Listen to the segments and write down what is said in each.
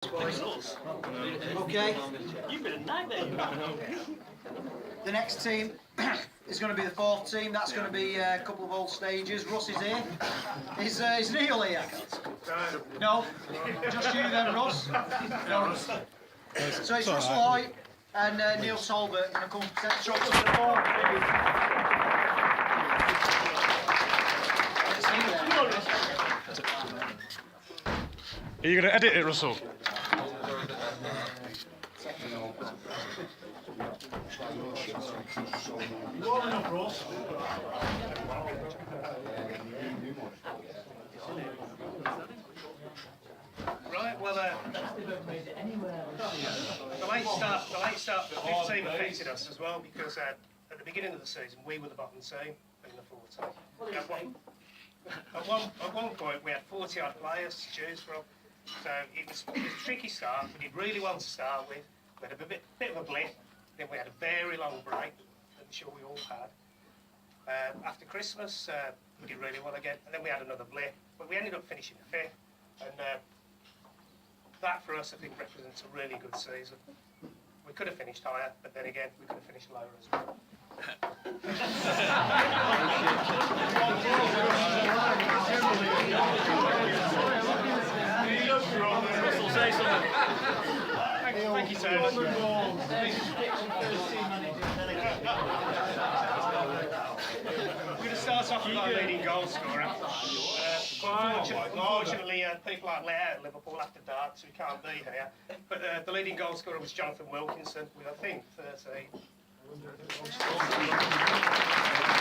Okay. You've been a nightmare. The next team is going to be the fourth team. That's going to be a couple of old stages. Russ is here. Is Neil here? No. Just you then, Russ? No. So it's Russ Lloyd and Neil Solbert going to come to the fourth team. Are you going to edit it, Russell? Right, well, the late start of the fifth team affected us as well because at the beginning of the season we were the bottom team in the fourth team. At one point we had 40 odd players to choose from, so it was a tricky start. We did really well to start with. We had a bit of a blip, then we had a very long break, I'm sure we all had. After Christmas we did really well again, and then we had another blip, but we ended up finishing fifth, and that for us I think represents a really good season. We could have finished higher, but then again we could have finished lower as well. Russell, say something. Thank you, sir. We're going to start off with our leading goal scorer. Unfortunately, people aren't let out at Liverpool after dark, so we can't be here. But the leading goal scorer was Jonathan Wilkinson, with I think 13.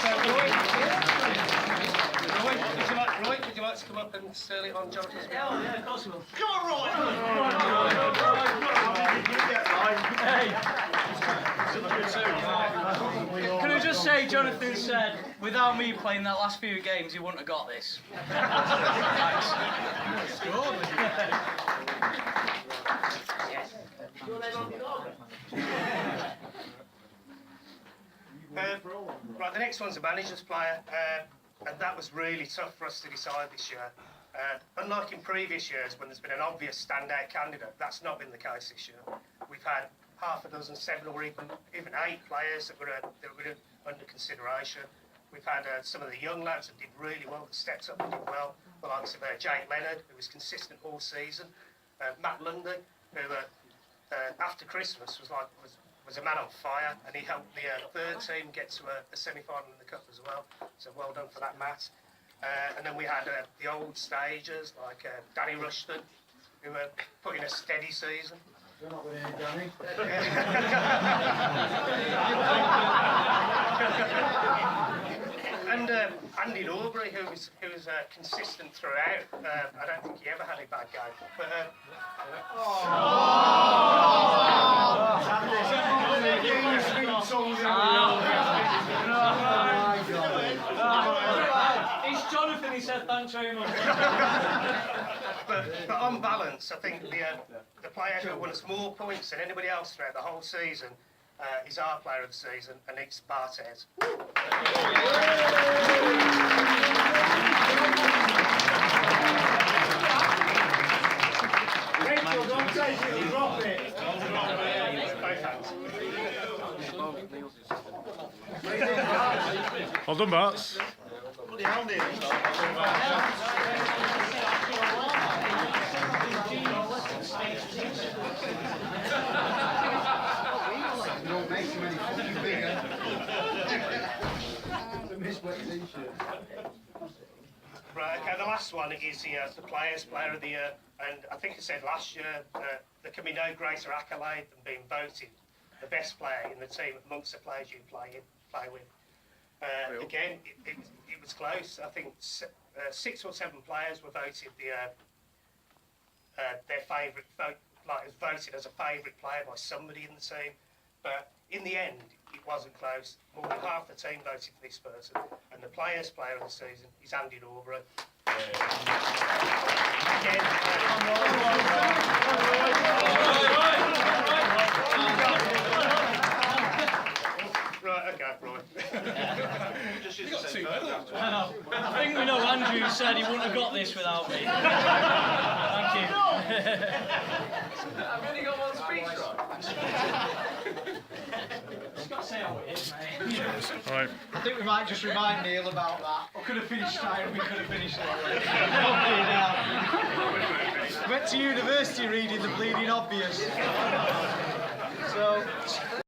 So, Roy, would you like to come up and steal it on Jonathan's behalf? Oh, yeah, of course we will. Come on, Roy! Can I just say, Jonathan said, without me playing that last few games, he wouldn't have got this. Thanks. Right, the next one's a manager's player, and that was really tough for us to decide this year. Unlike in previous years when there's been an obvious standout candidate, that's not been the case this year. We've had half a dozen, 7 or even 8 players that were under consideration. We've had some of the young lads that did really well, that stepped up and did well. The likes of Jake Leonard, who was consistent all season. Matt Lundy, who after Christmas was a man on fire, and he helped the third team get to a semi-final in the cup as well. So well done for that, Matt. And then we had the old stagers like Danny Rushton, who put in a steady season. You're not winning it, Danny. And Andy Norbury, who was consistent throughout. I don't think he ever had a bad game. But, It's Jonathan, he said, thanks very much. but on balance, I think the player who won us more points than anybody else throughout the whole season is our player of the season, and it's Barthez. Rachel, don't take it, drop it. Both hands. Well done, Barts. Put your hand in. Don't make too many fucking bigger. Right, okay, the last one is the Players' Player of the Year, and I think I said last year there can be no greater accolade than being voted the best player in the team amongst the players you play with. Again, it was close. I think 6 or 7 players were voted their favourite, voted as a favourite player by somebody in the team, but in the end it wasn't close. More than half the team voted for this person, and the Players' Player of the season is Andy Norbury. Again, right, okay, right. Just use the same photo. I know. I think we know Andrew said he wouldn't have got this without me. Thank you. chance. Just got to say how it is, mate. Right. I think we might just remind Neil about that. We could have finished higher, we could have finished lower. Went to university reading The Bleeding Obvious. So.